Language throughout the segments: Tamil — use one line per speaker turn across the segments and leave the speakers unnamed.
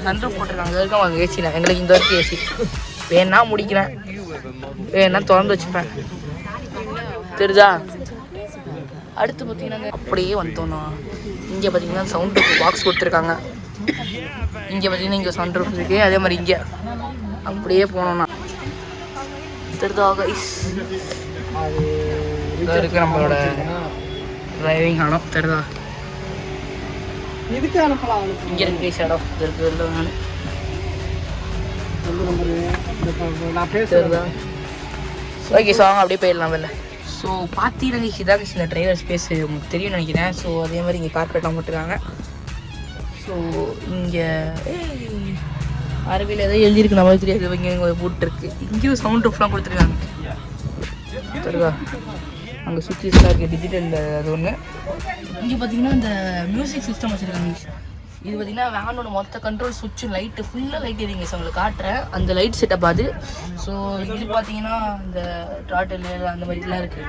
சன்ரூஃப் போட்டிருக்காங்க. அங்கே வரைக்கும் அவங்க ஏசி தான், எங்களுக்கு இங்கே வரைக்கும் ஏசி. வேணா முடிக்கிறேன், வேணா திறந்து வச்சுப்பேன். தெரியுதா? அடுத்து பார்த்தீங்கன்னா அப்படியே வந்தோம்னா இங்கே பார்த்தீங்கன்னா சவுண்ட் பாக்ஸ் கொடுத்துருக்காங்க. இங்கே பார்த்தீங்கன்னா இங்கே சவுண்ட் ரூஃப் இருக்குது. அதே மாதிரி இங்கே அப்படியே போனோம்னா தெரியுதா கைஸ், அது இருக்குது நம்மளோட டிரைவிங் இடம். தெரியுதா?
இதுக்கு அனுப்பலாம்.
இங்கே இருக்கு கைஸ் இடம். இது இருக்குது
நான் பேசுறதா.
ஓகே ஸோ அவங்க அப்படியே போயிடலாம் வெளில. ஸோ பார்த்தீங்கன்னா இதான் இந்த டிரைவர் ஸ்பேஸ் உங்களுக்கு தெரியும்னு நினைக்கிறேன். ஸோ அதே மாதிரி இங்கே கார்பெட்லாம் போட்டுருக்காங்க. ஸோ இங்கே அரபியில் எதோ எழுதியிருக்கு, நம்மளுக்கு தெரியாது. இங்கே போட்டுருக்கு. இங்கேயும் சவுண்ட் ரூஃப்லாம் கொடுத்துருக்காங்க. சரிதா? அங்கே சுவிட்சஸ்லாம் இருக்குது, டிஜிட்டல் அது ஒன்று. இங்கே பார்த்தீங்கன்னா இந்த மியூசிக் சிஸ்டம் வச்சுருக்காங்க. இது பார்த்தீங்கன்னா வேனோட மொத்த கண்ட்ரோல் சுவிட்சு, லைட்டு ஃபுல்லாக லைட் எரியுங்க. ஸோ உங்களுக்கு காட்டுறேன் அந்த லைட் செட்டப் அது. ஸோ இது பார்த்தீங்கன்னா இந்த ட்ராட்டில் அந்த மாதிரிலாம் இருக்குது.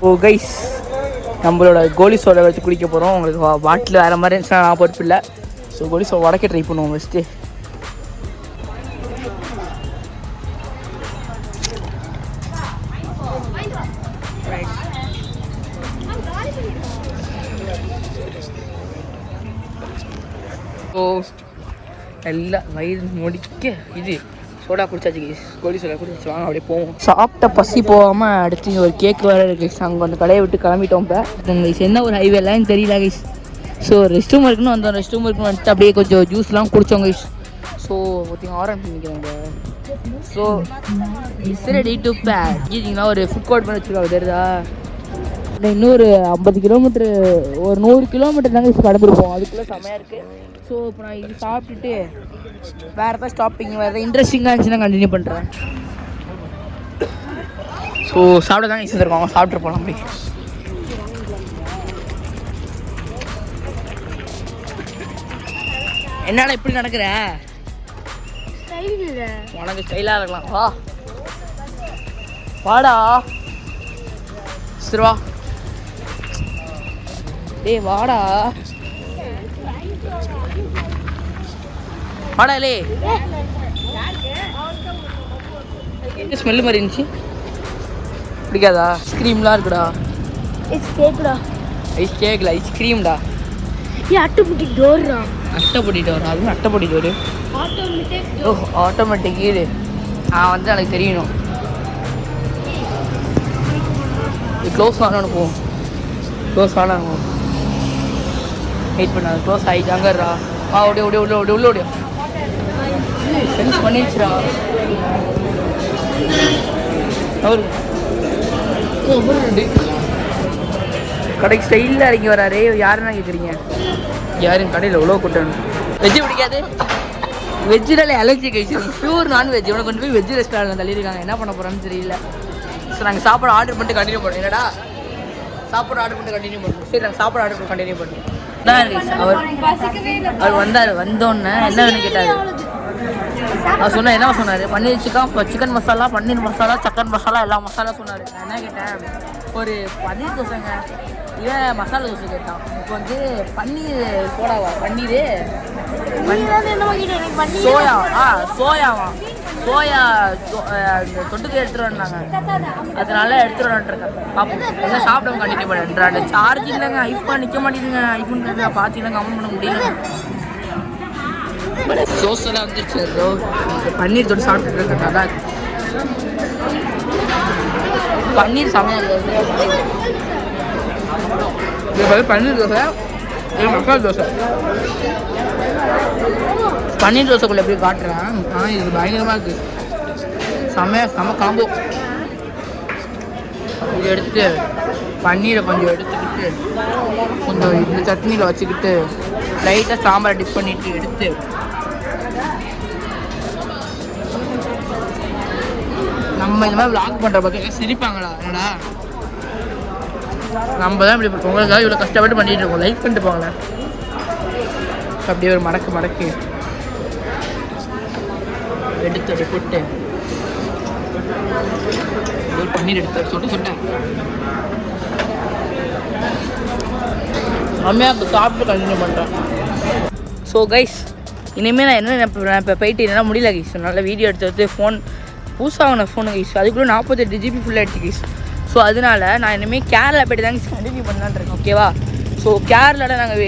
ஓ கைஸ், நம்மளோட கோலி சோடா வச்சு குடிக்க போகிறோம். உங்களுக்கு பாட்டில் வேறு மாதிரி இருந்துச்சுன்னா நான் பொறுப்பு இல்லை. ஸோ கோலி சோடா உடைக்க ட்ரை பண்ணுவோம் ஃபஸ்ட்டு. ஸோ எல்லாம் வயிறு முடிக்க இது சோடா குடிச்சாச்சு கைஸ். கோலி சோடா குடிச்சு வாங்க அப்படியே போவோம். சாப்பிட்ட பசி போகாமல் அடுத்து ஒரு கேக் வேறு இருக்கு கைஸ். அங்கே அந்த கடையை விட்டு கிளம்பிட்டோம். இப்போ கைஸ் என்ன ஒரு ஹைவேலாம் தெரியல கைஸ். ஸோ ரெஸ்ட் ரூம் இருக்குன்னு வந்தோம். ரெஸ்ட் ரூம் இருக்குன்னு வந்துட்டு அப்படியே கொஞ்சம் ஜூஸ்லாம் குடித்தோம் கைஸ். ஸோ பார்த்தீங்கன்னா ஆரம்பி நிற்கிறாங்க. So it's ready to pack. பார்த்தீங்கன்னா ஒரு ஃபுட் கோர்ட் பண்ணி வச்சுருக்காங்க தெரியுதா. இன்னொரு 50 கிலோமீட்ரு ஒரு 100 கிலோமீட்டர் தாங்க கடந்துருப்போம். அதுக்குள்ளே செம்மையாக இருக்குது. ஸோ இப்போ நான் இது சாப்பிட்டுட்டு வேறு ஏதாவது ஸ்டாப்பிங் வேறு இன்ட்ரெஸ்டிங்காக இருந்துச்சுன்னா கண்டினியூ பண்ணுறேன். ஸோ சாப்பிட தாங்க வச்சுருக்கோம். சாப்பிட்டு போகலாம். அப்படி என்னடா இப்படி நடக்கிற? உனக்கு ஸ்டைலாக இருக்கலாம். வா வாடா சிறுவா. டேய் வாடா வாடா. லே என்ன ஸ்மெல்லு மாதிரி இருந்துச்சு? பிடிக்காதா? ஐஸ்கிரீம்லாம் இருக்குடா. ஐஸ் கேக்கில் ஐஸ்கிரீம்டா.
அட்டைப்பொட்டி டோர்ரா.
அட்டைப்பொட்டி டோர். அதுவும் அட்டைப்பொட்டி டோரு. ஓ ஆட்டோமேட்டிக் கீழே. வந்து எனக்கு தெரியணும். இது க்ளோஸ் ஆனோன்னு போவோம். க்ளோஸ் ஆனாங்க. வெயிட் பண்ணாது. க்ளோஸ் ஆகிட்டாங்கறா. ஓடியா ஓடியா உள்ள ஓடியா உள்ள ஓடியா. சென்ஸ் பண்ணிடுச்சுடா. அவரு கடைக்கு ஸ்டைலில் இறங்கி வராரு. யாருன்னா கேட்குறீங்க? யாரும் கடையில் உழவு கொட்டணும். வெஜ்ஜு பிடிக்காது. வெஜ்ஜினாலே அலர்ஜி கைச்சு. Pure non veg. இவனை கொண்டு போய் வெஜ்ஜு ரெஸ்டாரண்ட் தள்ளியிருக்காங்க. என்ன பண்ண போகிறோன்னு தெரியல. ஸோ நாங்கள் சாப்பாடு ஆர்டர் பண்ணிட்டு கண்டினியூ பண்ணுறோம். என்னடா சாப்பாடு ஆர்டர் பண்ணிட்டு கண்டினியூ பண்ணுறோம். சரி நாங்கள் சாப்பாடு ஆர்டர் பண்ணி கண்டினியூ பண்ணுறோம். அவர் வந்தார். வந்தோன்னே என்ன வேணும் கேட்டார். அவர் சொன்னார். என்ன சொன்னார்? பன்னீர் சிக்கன் மசாலா, பன்னீர் மசாலா, சிக்கன் மசாலா, எல்லா மசாலா சொன்னார். நான் என்ன கேட்டேன்? ஒரு பன்னீர் தோசைங்க. இவன் மசாலா தோசை கேட்டான். இப்போ வந்து பன்னீர் சோடாவா? பன்னீர் சோயா. சோயாவா? சோயா தொட்டுக்கு எடுத்துகிட்டு வந்தாங்க. அதனால எடுத்துகிட்டு வந்துட்டுருக்கேன். பார்ப்போம் என்ன சாப்பிட கண்டினியூ பண்ணுறாங்க. சார்ஜ் இல்லைங்க. ஐஃபோன் நிற்க மாட்டேங்குதுங்க. ஐஃபோன் பார்த்தீங்கன்னா கமெண்ட் பண்ண முடியல. தோசைலாம் வந்துருச்சு. பன்னீர் தொட்டு சாப்பிட்டுட்டு இருக்கேன். நல்லா பன்னீர் சமையல். பன்னீர் தோசை, மசாலா தோசை. பன்னீர் தோசைக்குள்ள எப்படி காட்டுறேன். இது பயங்கரமாக இருக்குது. செம்ம காம்போ. இது எடுத்துட்டு பன்னீரை கொஞ்சம் எடுத்துக்கிட்டு கொஞ்சம் இந்த சட்னியில் வச்சுக்கிட்டு லைட்டாக சாம்பாரை டிப் பண்ணிட்டு எடுத்து நம்ம இந்த மாதிரி விளாக் பண்ணுற பக்கம் சிரிப்பாங்களா? என்னடா நம்ம தான் இப்படி உங்களுக்காக இவ்வளோ கஷ்டப்பட்டு பண்ணிகிட்டு இருக்கோம். லைக் பண்ணிட்டு போங்களேன். அப்படியே ஒரு மடக்கு எடுத்து அப்படி போட்டு ஒரு பன்னீர் எடுத்து சொட்டேன். அம்மையாக சாப்பிட்டு கண்டினியூ பண்ணுறேன். ஸோ கைஸ் இனிமேல் நான் என்ன இப்போ போயிட்டு என்னென்னா முடியல கைஸ். நல்ல வீடியோ எடுத்து ஃபோன் புதுசாக வாங்கின ஃபோனு கைஸ். அதுக்குள்ளே 48 GB ஃபுல்லாக ஆகிடுச்சு கைஸ். ஸோ அதனால் நான் இனிமேல் கேரளா போய்ட்டு தாங்க கண்டினியூ பண்ணலான்னு இருக்கேன். ஓகேவா? ஸோ கேரளாவில் நாங்கள்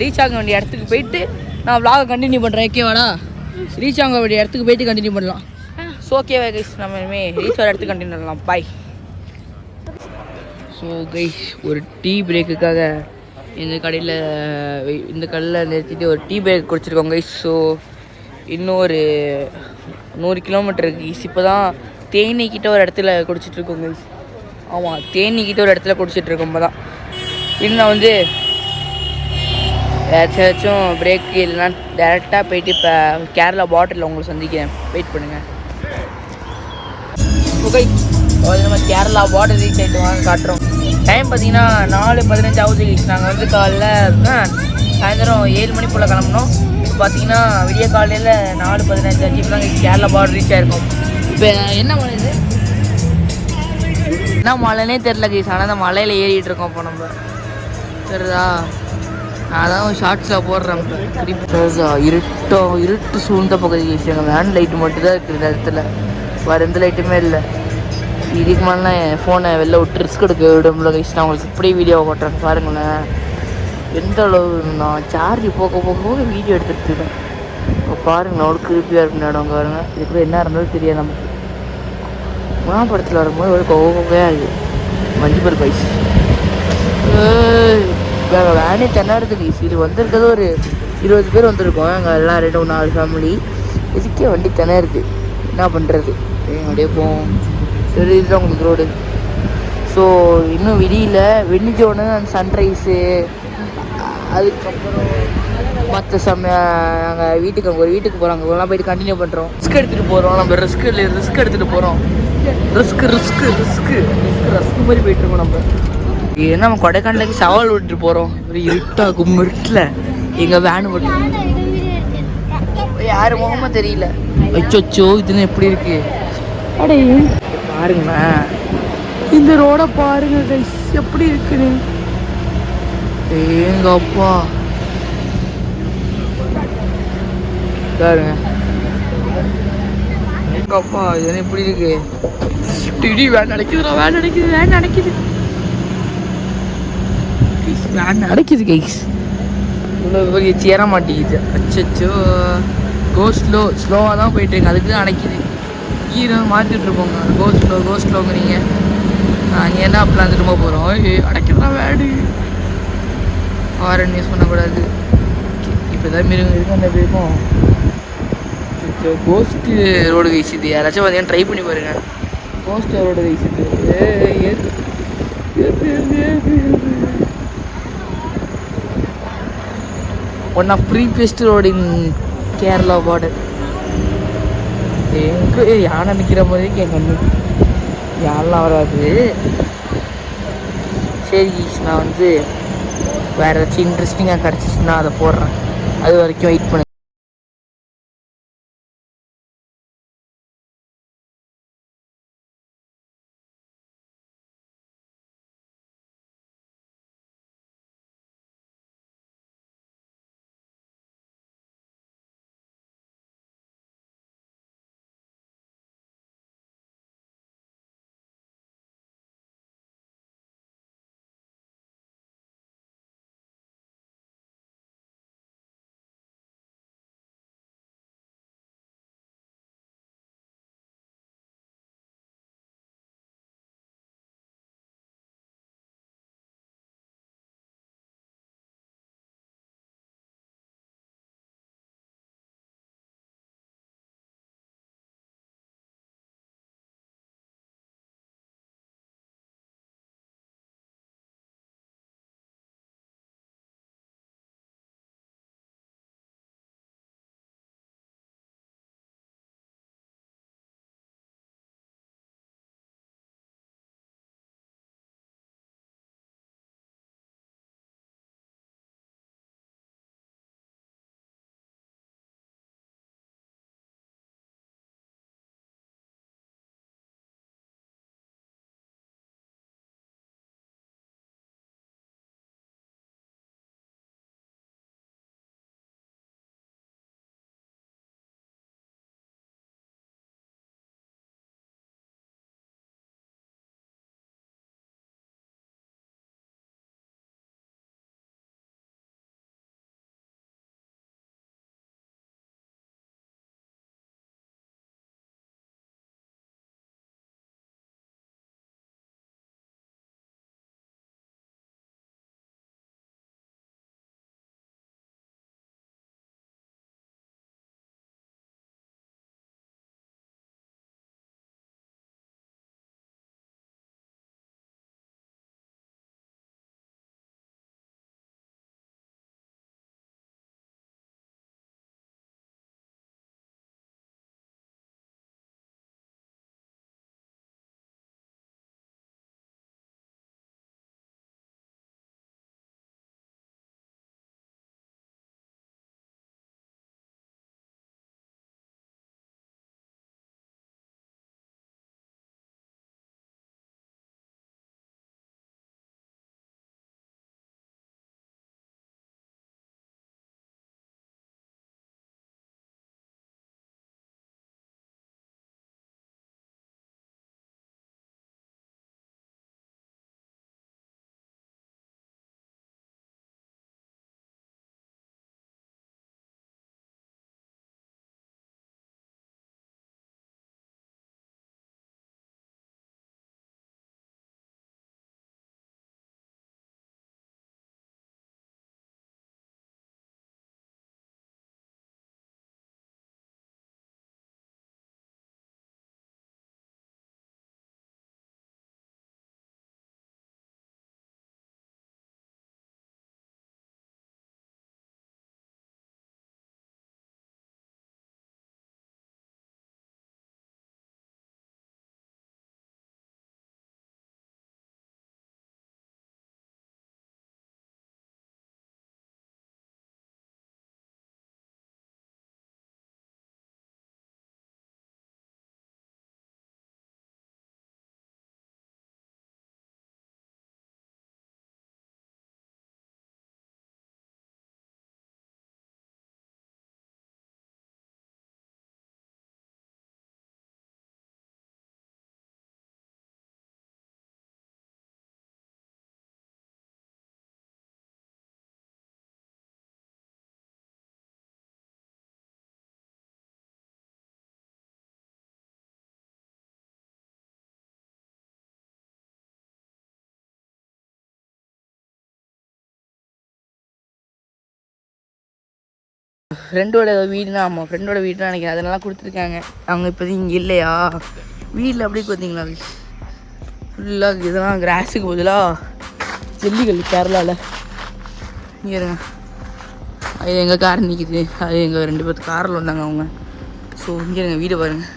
ரீச் ஆக வேண்டிய இடத்துக்கு போயிட்டு நான் விலாகை கண்டினியூ பண்ணுறேன். ஓகேவாடா? ரீச் ஆக வேண்டிய இடத்துக்கு போயிட்டு கண்டினியூ பண்ணலாம். ஸோ ஓகேவா கைஸ், நம்ம இனிமேல் ரீச் ஆகிற இடத்துக்கு கண்டினியூ பண்ணலாம். பாய். ஸோ கைஸ் ஒரு டீ பிரேக்குக்காக இந்த கடையில் நிறுத்திட்டு ஒரு டீ பிரேக் குடிச்சிருக்கோம் கைஸ். ஸோ இன்னும் ஒரு 100 கிலோமீட்டர் இருக்குது கைஸ். இப்போ தான் தேனிக்கிட்ட ஒரு இடத்துல குடிச்சிட்ருக்கோம் கைஸ். ஆமாம், தேனிக்கிட்ட ஒரு இடத்துல குடிச்சிட்ருக்கோம். இப்போ தான் இன்னும் வந்து ஏதாச்சும் பிரேக் இல்லைன்னா டேரெக்டாக போயிட்டு இப்போ கேரளா பார்டரில் உங்களை சந்திக்கிறேன். வெயிட் பண்ணுங்கள். ஓகே, நம்ம கேரளா பார்டர் ரீச் ஆகிட்டு வாங்க காட்டுறோம். டைம் பார்த்தீங்கன்னா 4:15 ஆகுது கைஸ். நாங்கள் வந்து காலைல சாயந்தரம் 7 மணி போல் கிளம்புனோம். இப்போ பார்த்தீங்கன்னா விடிய காலையில் 4:15 ஆச்சு. இப்போ தான் கேரளா பார்டர் ரீச் ஆகிருக்கோம். இப்போ என்ன பண்ணுது என்ன மலைனே தெரில கைஸ். ஆனால் அந்த மலையில் ஏறிட்டு இருக்கோம் இப்போ நம்ம. சரிதா, நான் தான் ஷார்ட்ஸில் போடுறேன். சரிதா, இருட்டு சூழ்ந்த பகுதி கைஸ். எங்கள் வேன் லைட்டு மட்டும் தான் இருக்குது இந்த இடத்துல, வேறு எந்த லைட்டுமே இல்லை. இதுக்கு மேலே என் ஃபோனை வெளில விட்டு ரிஸ்க் எடுக்க விடும்ல கைஸ். நான் உங்களுக்கு இப்படியே வீடியோவை போட்டுறேன் பாருங்களேன். எந்த அளவு நான் சார்ஜ் போக போக போக வீடியோ எடுத்துகிட்டு இருக்கேன். இப்போ பாருங்கள், அவ்வளோ கிருப்பியாக இருக்கும் இடம் பாருங்கள். இதுக்குள்ள என்ன இருந்தாலும் தெரியாது நமக்கு. படத்தில் வரும்போது ஒரு கோவையாக இருக்குது. மஞ்சள் பைஸ் எங்கள் வேனே தென்னாடுது கைஸ். இது வந்திருக்கிறது ஒரு 20 பேர் வந்திருக்கோம். எங்கள் எல்லாம் 2-4 ஃபேமிலி. இதுக்கே வண்டி தினம் இருக்குது. என்ன பண்ணுறது, அப்படியே போவோம். சரி, இதுதான் உங்களுக்கு ரோடு. ஸோ இன்னும் விடியல. வெடிஞ்சோடனே அந்த சன்ரைஸு, அதுக்கப்புறம் மற்ற நாங்கள் ஒரு வீட்டுக்கு போகிறோம். அங்கே எல்லாம் போயிட்டு கண்டினியூ பண்ணுறோம். ரிஸ்க் எடுத்துகிட்டு போகிறோம். நம்ம ரிஸ்க் எடுத்துகிட்டு போகிறோம். ரிஸ்க் மாதிரி போயிட்டுருக்கோம் நம்ம. ஏன்னா நம்ம கொடைக்கானலுக்கு சவால் விட்டுட்டு போகிறோம். ஒரு இருட்டாக கும்பிட்டில் எங்கள் வேனு மட்டும் யார் முகமாக தெரியல. அச்சோ, இதுன்னு எப்படி இருக்கு அடே பாருங்களேன். இந்த ரோடை பாருங்க கைஸ் எப்படி இருக்குன்னு. எங்கப்பா பாருங்க, எங்கப்பா இது எப்படி இருக்கு. டிடி வேன் நடக்குதுடா, வேன் நடக்குது கைஸ். இவ்வளோ பெரிய சேர மாட்டேங்குது. அச்சோ, ஸ்லோவாக தான் போயிட்டுருக்கு. அதுக்கு தான் அடைக்குது. கீரை மாற்றிட்டு இருப்போங்க. கோ ஸ்லோங்கிறீங்க. நாங்கள் என்ன அப்பெல்லாம் திரும்ப போகிறோம். அடைக்கிறதா வேடு. ஹாரன் யூஸ் பண்ணக்கூடாது. இப்போ தான் மிருகம் இருக்கும். அந்த இருக்கும் கோஸ்ட்டு ரோடு வீசுது. யாராச்சும் பார்த்தீங்கன்னா ட்ரை பண்ணி பாருங்கள். கோஸ்ட் ரோடு வீசுது. ஒன் ஆஃப் ப்ரீபெஸ்ட் ரோடு இன் கேரளா பார்டர். எங்கே யானை நிற்கிற மாதிரி என் கண்ணு. யாரெல்லாம் வராது. சரி, நான் வேறு ஏதாச்சும் இன்ட்ரெஸ்டிங்காக கிடச்சிச்சுன்னா அதை போடுறேன். அது வரைக்கும் வெயிட் பண்ணு. ஃப்ரெண்டோட வீடுனா ஆமாம் ஃப்ரெண்டோட வீடுனா நினைக்கிறேன் அதெல்லாம் கொடுத்துருக்காங்க. அவங்க இப்போதைக்கு இங்கே இல்லையா வீட்டில் அப்படியே பார்த்தீங்களா ஃபுல்லாக இதெல்லாம் கிராஸுக்கு பதிலாக ஜல்லிக்கல் கேரளாவில். இங்கே இருங்க அது எங்கள் கார் நிற்கிது. அது எங்கள் 2 பேர்த்து காரில் வந்தாங்க அவங்க. ஸோ இங்கே இருங்க வீடு பாருங்கள்.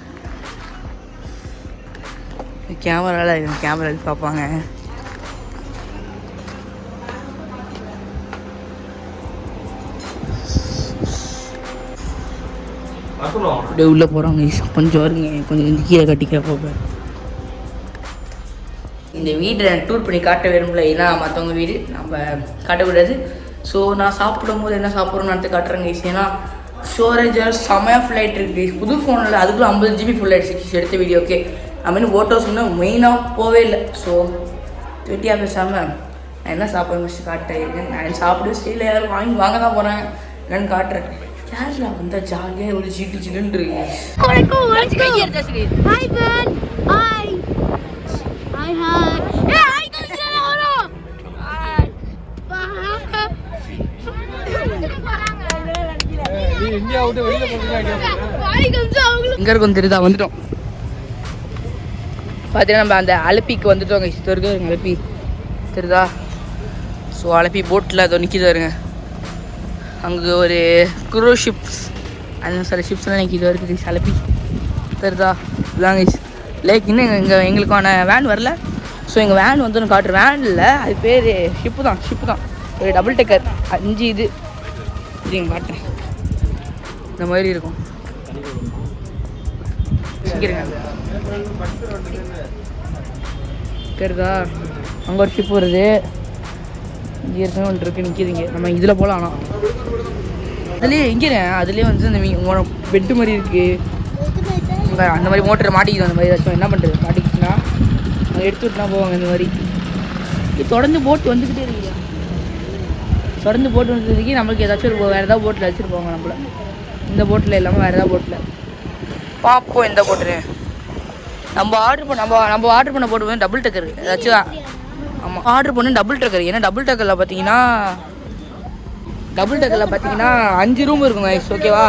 கேமராவில் கேமரா எடுத்து பார்ப்பாங்க. அப்படியே உள்ளே போகிறாங்க. கொஞ்சம் வருங்க கொஞ்சம் கீழே கட்டிக்க போப்பேன். இந்த வீட்டை டூர் பண்ணி காட்ட விரும்பல. ஏன்னா மற்றவங்க வீடு நம்ம காட்டக்கூடாது. ஸோ நான் சாப்பிடும் போது என்ன சாப்பிட்றோன்னு அடுத்து காட்டுறேங்க. ஏன்னா ஸ்டோரேஜர் செமையாக ஃபுல் ஆகிட்டு இருக்குது. புது ஃபோனில் அதுக்குள்ளே 50 GB ஃபுல் ஆகிடுச்சு எடுத்த வீடியோ. ஓகே நம்ம ஃபோட்டோஸ் இன்னும் மெயினாக போவே இல்லை. ஸோ வெட்டியாக பேசாமல் நான் என்ன சாப்பிட முடிச்சு காட்டேன். நான் சாப்பிட்டு ஸ்டைலில் யாரும் வாங்க தான் போகிறாங்க என்னன்னு காட்டுறேன். கேரளா வந்தால் ஜாலியாக ஒரு ஜில்லு ஜில்லுன்னு இருக்கு. எங்க இருக்கும் தெரியுதா வந்துட்டோம். பார்த்தீங்கன்னா நம்ம அந்த அலப்பிக்கு வந்துட்டோங்க. இருக்கு அலப்பி தெரியுதா. ஸோ அலப்பி போட்டில் அதை நிற்கிது வருங்க. அங்கே ஒரு குரூஸ் ஷிப்ஸ் அந்த சில ஷிப்ஸ்லாம் நிற்கிது இருக்குது அலப்பி தெரியுதா. இதாங்க லேக். இன்னும் எங்களுக்கான வேன் வரல. ஸோ எங்கள் வேன் வந்து நான் காட்டுற வேன் இல்லை அது பேர் ஷிப்பு தான் ஒரு டபுள் டெக்கர் 5 இது நீங்கள் காட்டுறேன். இந்த மாதிரி இருக்கும். தெரியுதா அங்கே ஒரு ஷிப் வருது. இங்கே இருக்கணும் ஒன்று இருக்குது நிற்கிதுங்க. நம்ம இதில் போகலாம். ஆனால் அதுலேயே அதுலேயே வந்து அந்த பெட்டு மாதிரி இருக்குது. அந்த மாதிரி மோட்டர் மாட்டிக்குது. அந்த மாதிரி ஏதாச்சும் என்ன பண்ணுறது மாட்டிக்கிச்சுன்னா அதை எடுத்துகிட்டுனா போவாங்க. இந்த மாதிரி தொடர்ந்து போட்டு வந்துக்கிட்டே இருக்குங்க. தொடர்ந்து போட்டு வந்ததுக்கு நம்மளுக்கு ஏதாச்சும் வேறு ஏதாவது போட்டில் வச்சுருப்பாங்க. நம்மள இந்த போட்டில் இல்லாமல் வேறு ஏதாவது போட்டில் பார்ப்போம். இந்த போட்டு நம்ம ஆர்டர் பண்ண போட்டு வந்து டபுள் டக்கர் ஏதாச்சும். ஆமாம் ஆர்டர் பண்ண டபுள் டக்கர். ஏன்னா டபுள் டக்கரில் பார்த்தீங்கன்னா 5 ரூம் இருக்குங்க கைஸ். ஓகேவா.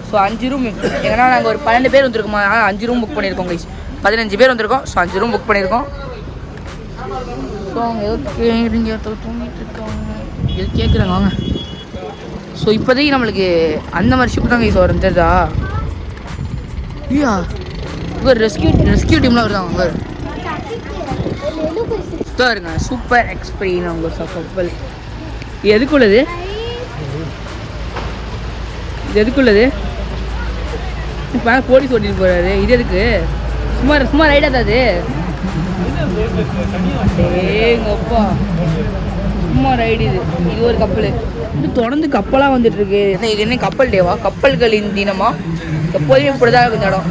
ஸோ 5 ரூம் ஏன்னா நாங்கள் ஒரு 12 பேர் வந்துருக்கோமா. 5 ரூம் புக் பண்ணியிருக்கோம் கைஸ். 15 பேர் வந்திருக்கோம். ஸோ 5 ரூம் புக் பண்ணியிருக்கோம். ஸோ அவங்க ஏதோ தூங்கிட்டு இருக்காங்க இது கேட்குறாங்க வாங்க. ஸோ இப்போதைக்கு நம்மளுக்கு அந்த மாதிரி ஷிப் தான் கைஸ் வரும் தெரியுதா. ஐயா இங்கே ரெஸ்கியூ டீம்லாம் வருதாங்க. அங்கே சுத்தம் இருங்க சூப்பர் எக்ஸ்பீரியன் அவங்க கப்பல். எதுக்குள்ளது இப்போ போலீஸ் ஓட்டிட்டு போகிறாரு. இது எதுக்கு சும்மா ரைடாக தான் அது. எங்கப்பா சும்மா ரைடு. இது ஒரு கப்பல். இது தொடர்ந்து கப்பலாக வந்துட்டு இருக்கு. இது என்ன கப்பல் டேவா கப்பல்களின் தினமா. எப்போதுமே இப்படிதான் இருக்கும் இந்த இடம்.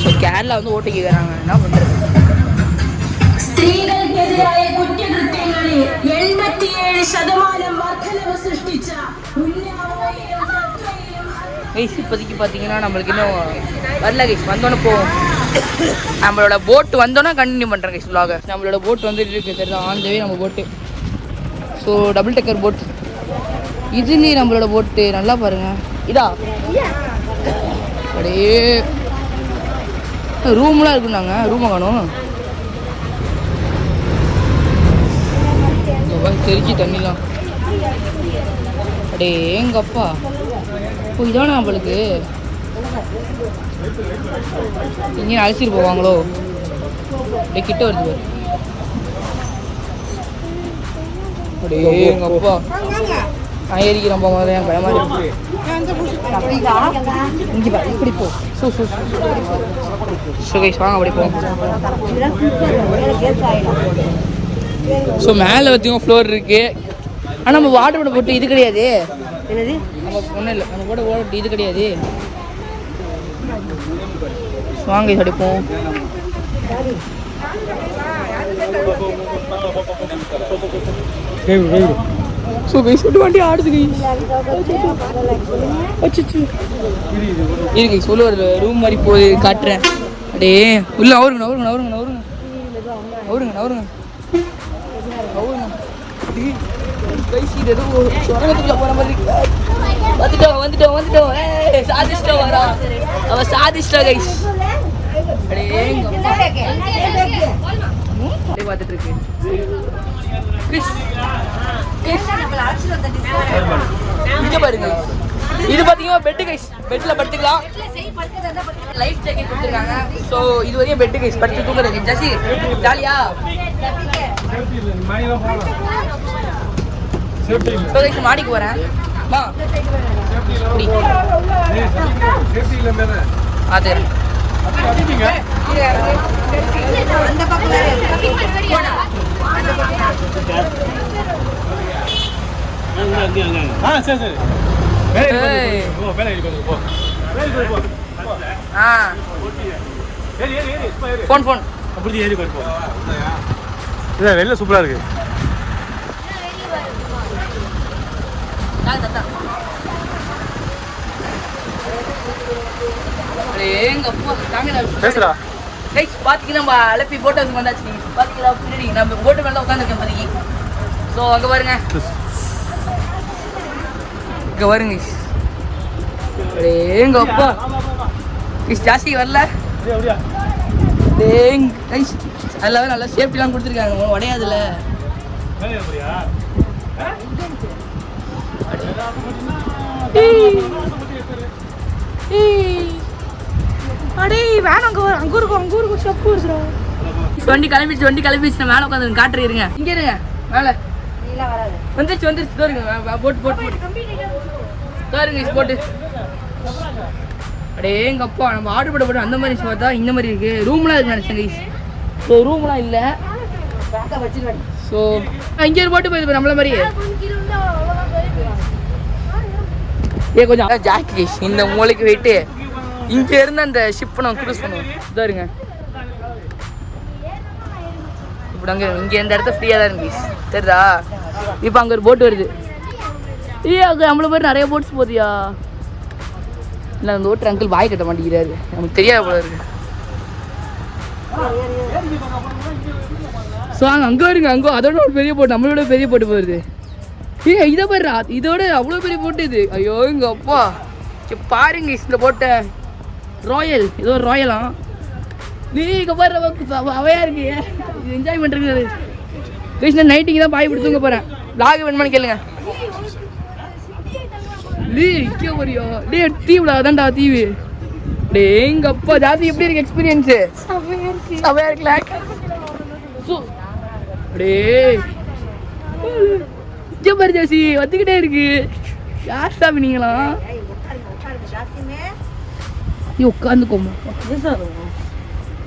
ஸோ கேரளா வந்து ஓட்டு கேட்குறாங்க என்ன பண்ணுறது.
സ്ത്രീകൾക്ക് എതിരായ കുറ്റകൃത്യങ്ങളിൽ 87% വർധനവ് സൃഷ്ടിച്ച
கைஸ் இப்போதைக்கு பார்த்தீங்கன்னா நம்மளுக்கு இன்னும் வரல கைஸ். வந்தோன்னே போவோம். நம்மளோட போட்டு வந்தோன்னே கண்டினியூ பண்ணுறேன் கைஸ் vlog. நம்மளோட போட்டு வந்துட்டு இருக்கு தெரியுதா. ஆன் த வே நம்ம போட்டு. So double decker boat. இதுலேயே நம்மளோட போட்டு நல்லா பாருங்க. இதா அப்படியே ரூம்லாம் இருக்குன்னாங்க. ரூமை காணும் தெரிச்சு தண்ணிலாம். அடே எங்கப்பா இப்போ இதானே நம்மளுக்கு இங்கே அழைச்சிட்டு போவாங்களோ. அப்படியே கிட்ட வருது. அப்படியே எங்கப்பா நான் ஏறிக்கிறேன் போக என் பயமா இருக்கு. இங்கே பா இப்படி போ. கைஸ் வாங்க அப்படி போ. ஸோ மேலே வச்சுக்கோங்க ஃப்ளோர் இருக்குது. ஆனால் நம்ம வாட்டர் போட போட்டு இது கிடையாது. என்னது நம்ம ஒன்றும் இல்லை நம்ம கூட ஓட்டு இது கிடையாது. வாங்க அடிப்போம். ஸோ கைஸ் விட்டு வண்டி ஆடுது கைஸ். அச்சோ இருக்கு சொல்ல ஒரு ரூம் மாதிரி போய் காட்டுறேன். அடே உள்ள அவருங்க அவருங்க கைஸ் இது ஏதோ சுரங்கத்துக்குள்ள போற மாதிரி வந்துட்டோம் சாதிச்சிட்டோம் வரா அவன் சாதிச்சிட்டா கைஸ் பார்த்துட்டு இருக்கு இங்க பாருங்க இது பாத்தீங்கன்னா பெட் கைஸ் பெட்ல படுத்துக்கலாம் லைஃப் ஜாக்கெட் கொடுத்துருக்காங்க ஸோ இது வரையும் பெட் கைஸ் படுத்து தூங்குறது ஜாசி ஜாலியா ஸோ கைஸ் மாடிக்கு போறேன் அது
வெளில சூப்பரா இருக்கு பேசுறா
கைஸ் பாத்தீங்கன்னா நம்ம அலப்பி போட்டோ வந்தாச்சு பாத்தீங்களா பின்னாடி நம்ம போட்டு மேல உட்காந்துருக்கேன் பாத்தீங்க ஸோ அங்க பாருங்க இங்க வருங்க எங்க அப்பா கைஸ் ஜாஸ்தி வரல கைஸ் எல்லாமே நல்லா சேஃப்டிலாம் கொடுத்துருக்காங்க உடையாதுல
அடே வேணாம் அங்க இருக்கும் ஸ்டெப் இருக்குடா
வண்டி கிளம்பிச்சு நான் மேலே உட்காந்து காட்டுறீங்க இங்க இருங்க மேலே வந்துருச்சு தோருங்க போட்டு தோருங்க போட்டு அடே எங்க அப்பா நம்ம ஆர்டர் போட்டு அந்த மாதிரி பார்த்தா இந்த மாதிரி இருக்கு ரூம்லாம் இருக்கு நினைச்சேன் கைஸ் ஸோ ரூம்லாம் இல்லை ஸோ இங்கே போட்டு போயிது நம்மள மாதிரி கொஞ்சம் ஜாக்கி கைஸ் இந்த மூளைக்கு போயிட்டு இங்க இருந்து அந்த ஷிப்பை நான் க்ரூஸ் பண்ணுவோம் இதா இருங்க இப்போ அங்கே இங்கே இந்த இடத்த ஃப்ரீயாக தான் இருக்கு தெரியுதா இப்போ அங்கே ஒரு போட்டு வருது அங்கே நம்மள மாதிரி நிறைய போட்ஸ் போதியா இல்லை அந்த ஓட்டுற அங்கிள் வாய் கட்ட மாட்டேங்கிறாரு நமக்கு தெரியாது போல இருக்கு ஸோ அங்கே வருங்க அதோட ஒரு பெரிய போட்டு நம்மளோட பெரிய போட்டு போகுது இதை பாரு இதோட அவ்வளோ பெரிய போட்டு இது ஐயோ எங்க அப்பா பாருங்க இந்த போட்டை ராயல் ஏதோ ஒரு ராயலாம் நீங்க பாரு அவையா இருக்கு இது என்ஜாய் பண்ணுறது கிருஷ்ணன் நைட்டிங்க தான் பாய் பிடிச்சி தூங்க போகிறேன் லாக் வேணுமான்னு கேளுங்க இங்கே போறியோ தீவுடா அதான்டா தீவு எங்க அப்பா ஜாஸ்தி எப்படி இருக்கு எக்ஸ்பீரியன்ஸு அவையா இருக்குல்ல இங்கே பாரு ஜாசி வந்துக்கிட்டே இருக்கு யார் சாமி நீங்களாம் உட்காந்துக்கோமா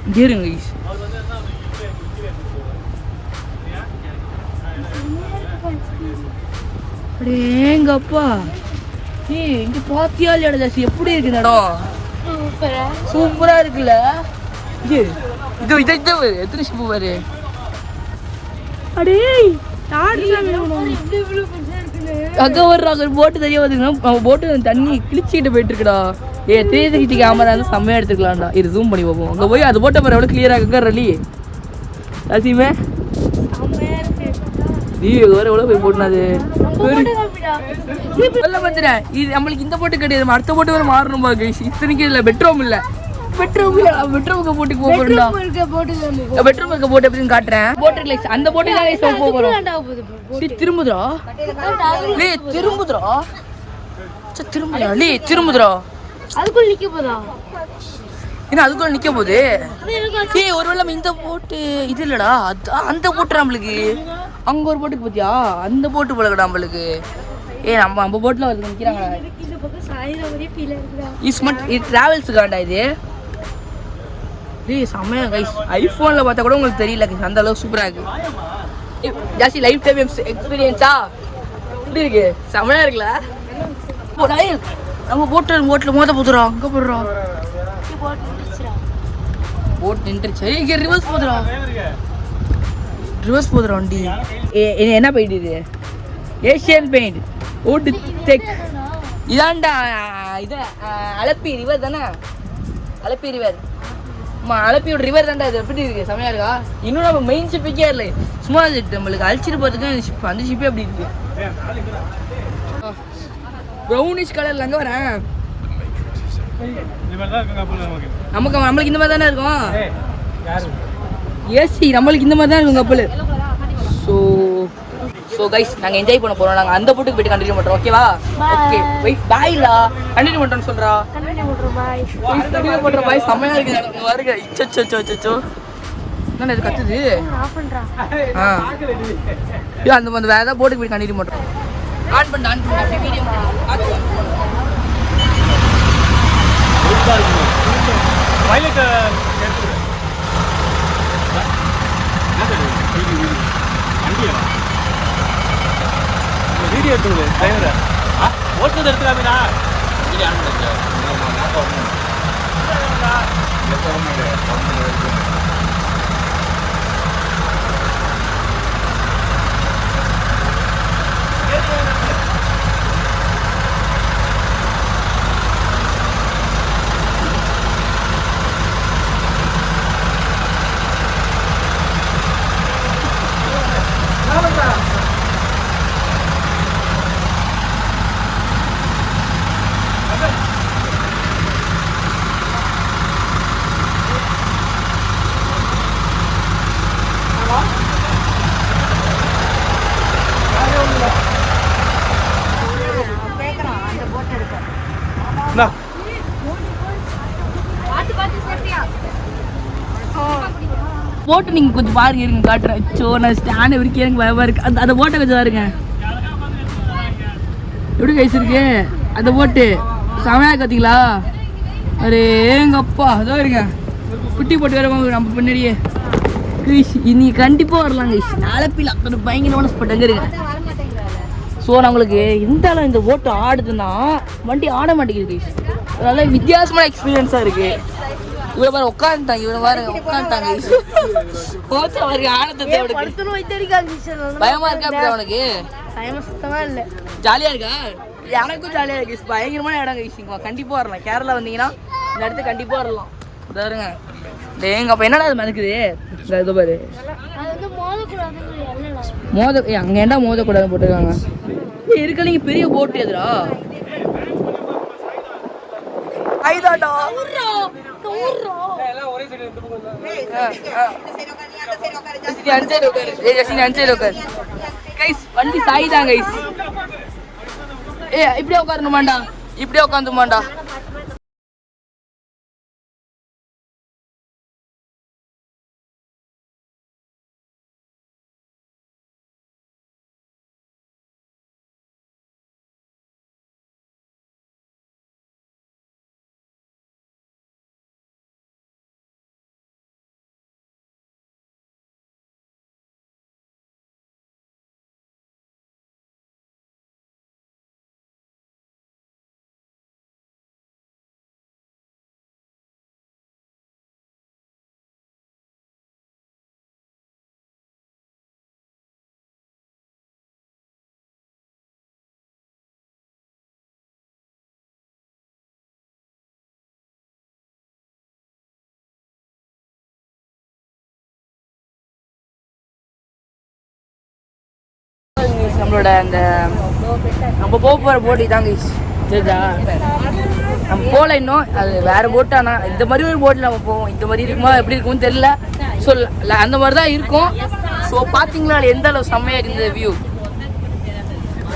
இங்கே இருங்க எங்கப்பா இங்க பாத்தியா இல்லையா ஜாசி எப்படி இருக்கு இந்த இடம் சூப்பரா இருக்குல்ல இது எத்தனை ஷிப்பு பாரு
அடே
அங்க வர்றாங்க போட்டு தெரிய வந்துங்கன்னா போட்டு தண்ணி கிழிச்சிக்கிட்டு போயிட்டு இருக்குடா 360 கேமரா வந்து செம்மையா எடுத்துக்கலாம்டா இது ஜூம் பண்ணி பார்ப்போம் அங்கே போய் அது போட்ட பாரு எவ்வளோ கிளியராக இருக்கு ரலி ரசிமே நீ எவ்வளோ போய் போட்டுனாது சொல்ல பார்த்துறேன் இது நம்மளுக்கு இந்த போட்டு கிடையாது அடுத்த போட்டு வர மாறணும்பா கைஸ் இத்தனைக்கு இல்லை பெட்ரூம் பெட்ரூமுக்கு போட்டுக்கு போக போறோம்டா பெட்ரூம் இருக்க போட்டு எப்படின்னு காட்டுறேன் போட்டு லைக்ஸ் அந்த போட்டு தான் போக போறோம் திரும்புதுரா திரும்புதுரா
அதுக்குள்ள நிக்க போதா
என்ன அதுக்குள்ள நிக்க போகுது ஒருவேளை இந்த போட்டு இது இல்லடா அந்த போட்டு நம்மளுக்கு அங்க ஒரு போட்டுக்கு பத்தியா அந்த போட்டு போலக்கடா நம்மளுக்கு நம்ம போட்டுல வந்து நிக்கிறாங்கடா இது டிராவல்ஸுக்காண்டா இது செம்மையா கைஸ் ஐஃபோன்ல பார்த்தா கூட உங்களுக்கு தெரியல அந்த அளவுக்கு சூப்பரா இருக்கு ஜாஸ்தி லைஃப் டைம் எக்ஸ்பீரியன்ஸா எப்படி இருக்கு செம்மையா இருக்குல்ல நம்ம போட்டில் மோத போதுறோம் அங்கே போடுறோம் போட் நின்றுச்சு இங்கே ரிவர்ஸ் போதுறோம் வண்டி என்ன பெயிண்ட் இது ஏஷியன் பெயிண்ட் ஓட்டு டெக் இதான்டா இது அலப்பி ரிவர் தானே அலப்பி ரிவர் அலப்பியோட ரிவர் தாண்டா அது எப்படி இருக்கு செமையா இருக்கா இன்னும் நம்ம மெயின் ஷிப்புக்கே இல்லை சும்மா நம்மளுக்கு அழிச்சிட்டு போகிறதுக்கு ஷிப் அந்த ஷிப்பே அப்படி இருக்கு ப்ரௌனிஷ் கலர்ல அங்கே வரேன் நம்மளுக்கு இந்த மாதிரி தானே இருக்கும் ஏசி நம்மளுக்கு இந்த மாதிரி தான் இருக்கும் கப்பல் ஸோ கைஸ் நாங்கள் என்ஜாய் பண்ண போகிறோம் நாங்கள் அந்த போட்டுக்கு போய்ட்டு கண்டினியூ பண்ணுறோம் ஓகேவா ஓகே வெயிட் பாய்லா கண்டினியூ பண்ணுறோன்னு சொல்கிறா கண்டினியூ பண்ணுற பாய் செம்மையாக இருக்குது வருங்க இச்சோ என்ன இது கத்துது அந்த வேறு ஏதாவது போட்டுக்கு போய் கண்டினியூ பண்ணுறோம் ஆன் பண்ண வீடியோ
வீடியோ எடுத்துங்க டிரைவரை ஓட்டுறது எடுத்துக்காமீனா
போட்டு நீங்க கொஞ்சம் பாருங்க இருங்க காட்டுறேன் சோ நான் ஸ்டாண்ட் வரைக்கும் எனக்கு பயமா இருக்கு அந்த போட்டை கொஞ்சம் பாருங்க எப்படி கைஸ் இருக்கு அந்த போட்டு செமையா பார்த்தீங்களா அரே எங்க அப்பா அதோ இருங்க குட்டி போட்டு வேற நம்ம பின்னாடியே கைஸ் இன்னைக்கு கண்டிப்பா வரலாம் கைஸ் நாளைப்பில் அத்தனை பயங்கரமான ஸ்பாட் அங்கே இருங்க ஸோ நம்மளுக்கு இந்த போட்டு ஆடுதுன்னா வண்டி ஆட மாட்டேங்குது கைஸ் நல்ல வித்தியாசமான எக்ஸ்பீரியன்ஸாக இருக்கு இவ்வளோ பாரு உட்காந்துட்டாங்க இவ்வளோ பாரு உட்காந்துட்டாங்க கோச்சா அவருக்கு ஆனந்தத்தை பயமா இருக்கா அப்படி அவனுக்கு
சுத்தமா இல்லை
ஜாலியா இருக்கா எனக்கும் ஜாலியா இருக்கு பயங்கரமான இடம் கைசிங்க கண்டிப்பா வரலாம் கேரளா வந்தீங்கன்னா இந்த இடத்துக்கு கண்டிப்பா வரலாம் பாருங்க எங்க அப்ப என்னடா அது மறக்குது இது பாரு அங்க ஏன்டா மோதக்கூடாதுன்னு போட்டுருக்காங்க இருக்க நீங்க பெரிய போட்டு எதுரா ஐதாடா வண்டி சாய்தான் கைஸ் இப்படியே உட்காரணுமாண்டா இப்படியே உட்காந்துமாண்டா நம்மளோட அந்த நம்ம போகிற போட்டு இதாங்க சரிதா நம்ம போகல இன்னும் அது வேறு போட்டு ஆனால் இந்த மாதிரி ஒரு போட்டில் நம்ம போவோம் இந்த மாதிரி இருக்குமா எப்படி இருக்கும்னு தெரியல ஸோ அந்த மாதிரி தான் இருக்கும் ஸோ பார்த்தீங்களா எந்த அளவு செம்மையாக இருக்குது வியூ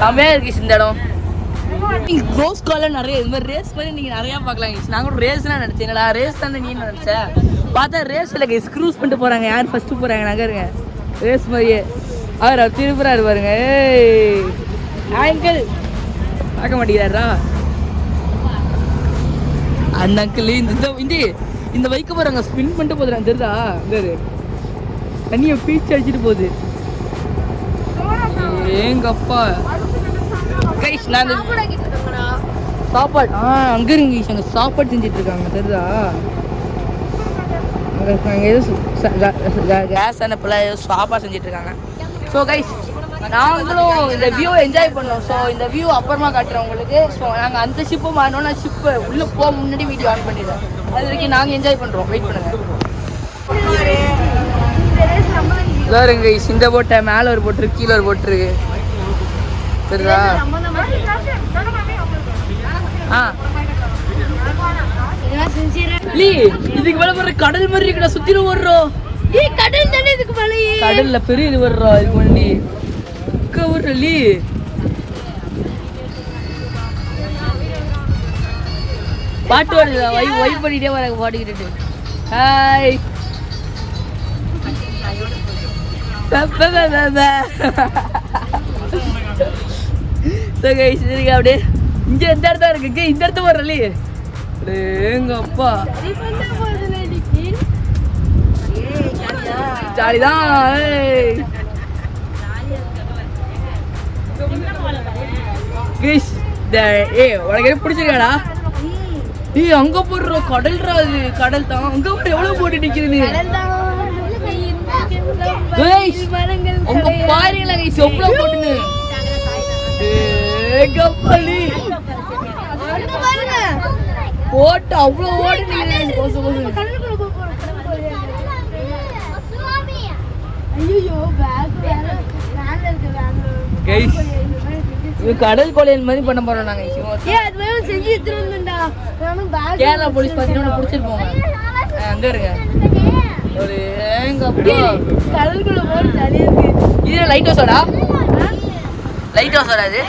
செம்மையாக இருக்கு இந்த இடம் நீங்கள் க்ரோஸ் காலில் நிறைய இது மாதிரி ரேஸ் மாதிரி நீங்கள் நிறையா பார்க்கலாம் நான் கூட ரேஸ்லாம் நினச்சேன் என்னடா ரேஸ் தானே நீ நினச்சேன் பார்த்தா ரேஸ் இல்லை ஸ்க்ரூஸ் பண்ணிட்டு போகிறாங்க யார் ஃபஸ்ட்டு போகிறாங்க நகருங்க ரேஸ் மாதிரியே அவர் திருப்புறாரு பாருங்க ஏய் அங்கிள் பார்க்க மாட்டேங்கிறாரா அந்த அங்கிள் இந்த வைக்க போறாங்க ஸ்பின் பண்ணிட்டு போதுறாங்க தெரியுதா இந்த தண்ணியை பீச்சு அடிச்சுட்டு போகுது ஏங்கப்பா கைஸ் நான் சாப்பாடு அங்கே இருங்க அங்கே சாப்பாடு செஞ்சுட்டு இருக்காங்க தெரியுதா அங்கே ஏதோ கேஸ் அனுப்பல ஏதோ சாப்பாடு செஞ்சுட்டு இருக்காங்க ஸோ கைஸ் நாங்களும் இந்த வியூ என்ஜாய் பண்ணோம் ஸோ இந்த வியூ அப்புறமா காட்டுறோம் உங்களுக்கு ஸோ நாங்கள் அந்த ஷிப்பு மாறினோன்னா ஷிப்பு உள்ளே போக முன்னாடி வீடியோ ஆன் பண்ணிடுறோம் அது வரைக்கும் நாங்கள் என்ஜாய் பண்ணுறோம் வெயிட் பண்ணுங்கள் பாருங்க இந்த போட்டை மேல ஒரு போட்டு கீழே ஒரு போட்டுருக்கு தெரியுதா? இதுக்கு மேல போற கடல் மாதிரி இருக்குடா, சுத்தில ஓடுறோம்.
கடல் தானே இதுக்கு மேலே.
கடல்ல பெரிய இது வர்றோம் இதுக்கு வண்டி ஊர்லி. பாட்டு ஓடுதா? வைப் பண்ணிட்டே வர பாட்டுக்கிட்டு. ஹாய் அப்படியே இங்க எந்த இடத்தா இருக்கு, இந்த இடத்த வரலி எங்க அப்பா ஜாலிதான். உனக்கு பிடிச்சிருக்காடா? நீ அங்க போடுற கடல்ரா, அது கடல் தான். அங்க போட்டு எவ்வளவு போட்டு நிக்கிறது உங்க பாருங்களா எவ்வளவு போட்டுன்னு போட்டு அவ்வளவு ஓடி கடல் கொலையல் மாதிரி பண்ண போறோம் நாங்க. கேரளா போலீஸ் பாத்தீங்கன்னா பிடிச்சிருப்போங்க. அங்க இருங்க ஒரு கடலுக்குள்ள போற ஜாலியா இருக்கு. இது லைட் ஹவுஸோடா? லைட் ஹவுஸோடா இது?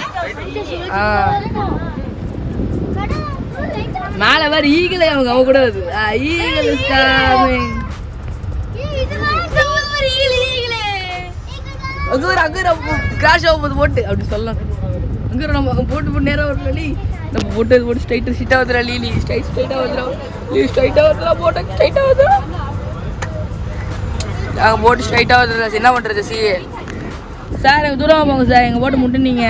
மேல வேற ஈகிள் அவங்க கூட வருது. Eagle is coming. அங்க கிராஷ் ஆகும்போது போட்டு அப்படி சொல்லலாம். அங்க நம்ம போட்டு நேரம் வரலி, நம்ம போட்டு ஸ்ட்ரைட்டா வந்துடா. லீ ஸ்ட்ரைட்டா வந்துடா போட்டு ஸ்ட்ரைட்டா வந்துடா. நாங்கள் போட்டு ஸ்ட்ரைட்டாக வந்துடுறோம். என்ன பண்ணுறது சார்? எங்கள் தூரமாக போங்க சார். எங்கள் போட்டு முட்டுனீங்க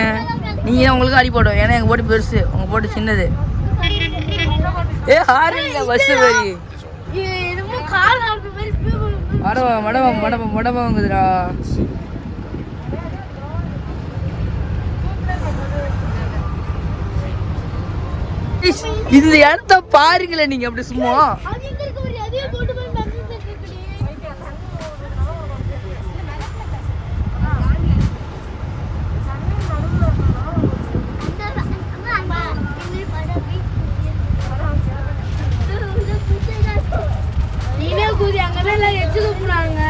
நீங்கள் தான் உங்களுக்கு அடி போடும். ஏன்னா எங்கள் போட்டு பெருசு, உங்கள் போட்டு சின்னது. ஹாரில்ல பஸ்ஸு மாதிரி மடவாங்குதுடா. இந்த இடத்த பாருங்களேன் நீங்க அப்படி சும்மா.
அங்கதான் எச்சு கூப்பிடுறாங்க.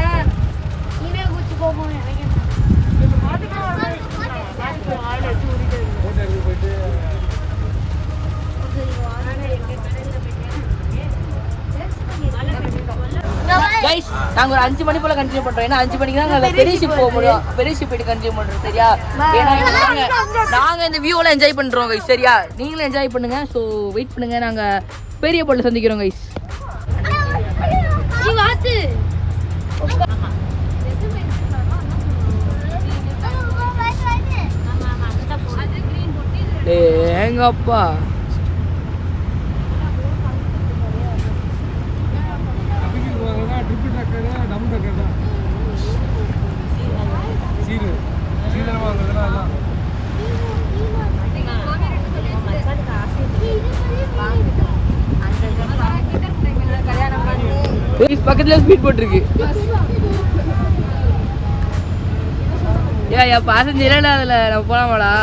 நீனே குச்சி போகும்.
கைஸ் நாங்க ஒரு 5 மணி போல கண்டினியூ பண்றோம். ஏன்னா 5 மணிக்கு தான் பெரிய ஷிப் போக முடியும். பெரிய ஷிப் போயிட்டு கண்டினியூ பண்றோம் சரியா? ஏன்னா நாங்க இந்த வியூலாம் என்ஜாய் பண்றோம் கைஸ் சரியா? நீங்களும் என்ஜாய் பண்ணுங்க. ஸோ வெயிட் பண்ணுங்க, நாங்க பெரிய போட்டில் சந்திக்கிறோம் கைஸ். எங்க அப்பா பக்கத்துல ஸ்பீட் போட் இருக்கு. ஏன் பாசஞ்சர் இல்ல அதுல நம்ம போலாமாடா?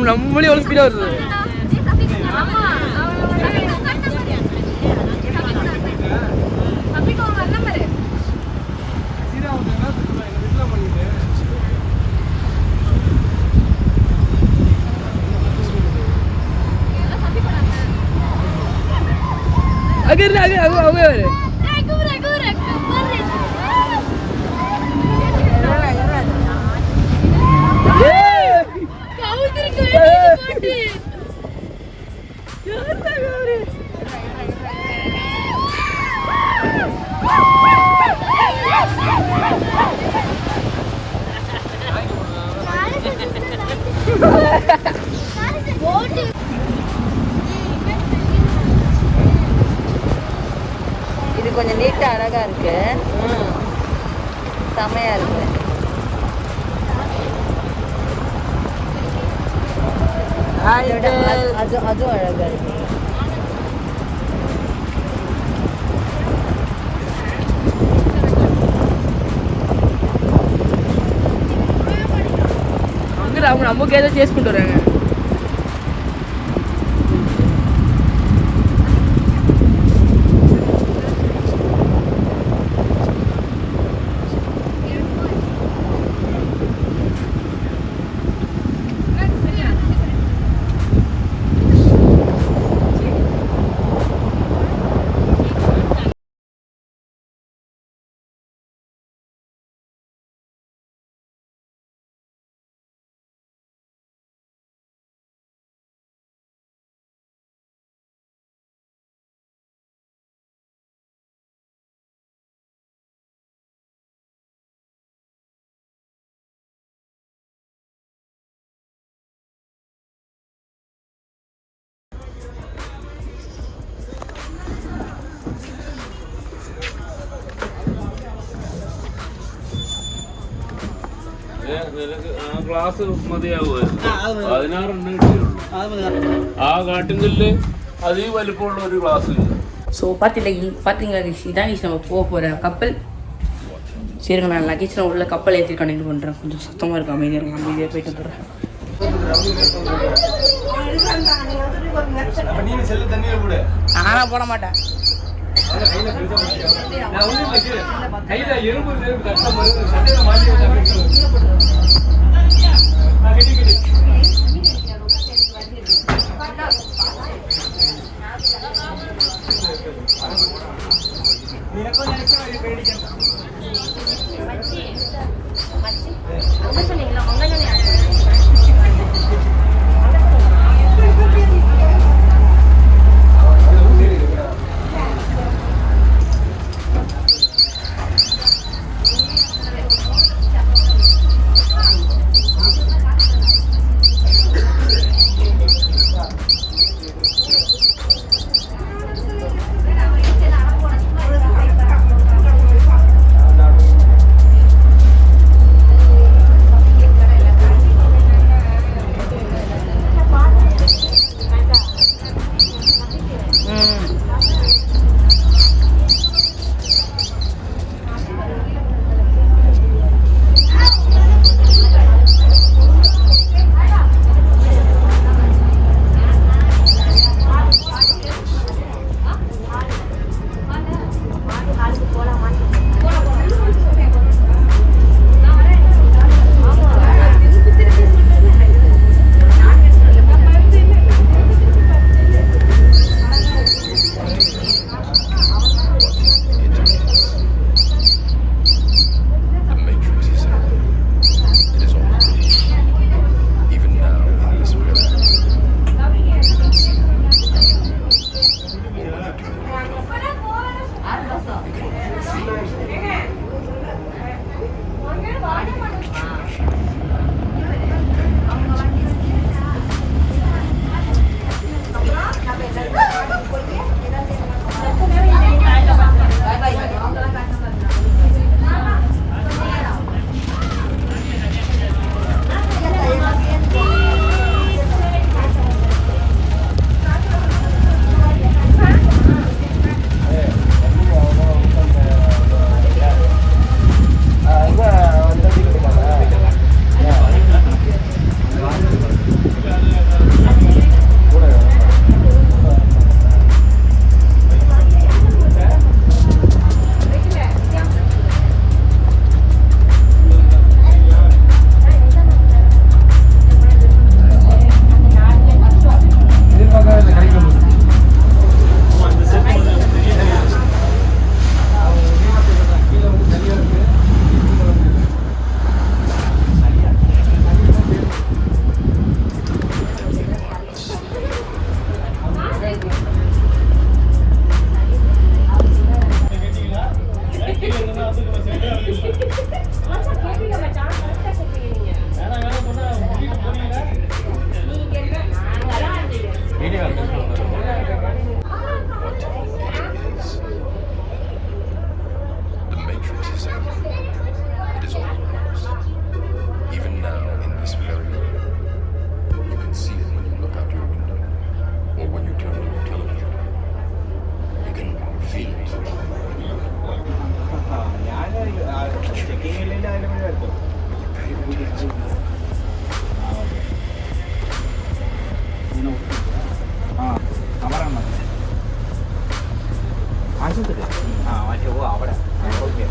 நம்மளே எவ்வளவு ஸ்பீடா வருது. அங்க அவங்க இது கொஞ்சம் நீட்டா அழகா இருக்கு, செமையா இருக்கு. அதுவும் அழகா இருக்கு. அவங்க நமக்கு ஏதோ சேஸ் பண்ணிட்டு வராங்க.
ക്ലാസ് മതിയാവുമായിരുന്നു. 16 കിട്ടിയുള്ളൂ. ആ കാട്ടുകല്ല് അതീ വലിപ്പമുള്ള ഒരു ഗ്ലാസ്.
ஸோ பார்த்தீங்களா இதான் நம்ம போக போகிற கப்பல். சரிங்க, நான் லக்கேஜ்லாம் உள்ள கப்பல் ஏற்றி கனெக்ட் பண்ணுறேன். கொஞ்சம் சுத்தமாக இருக்கும், அமைதியாக இருக்கும். அமைதியாக போயிட்டு வந்துடுறேன். நானா போட மாட்டேன்.
The Matrix is everything. It is all around us. Even now, in this very moment, you can see it when you look out your window, or when you turn on your television. You can feel it.
അവിടെ ഓക്കെ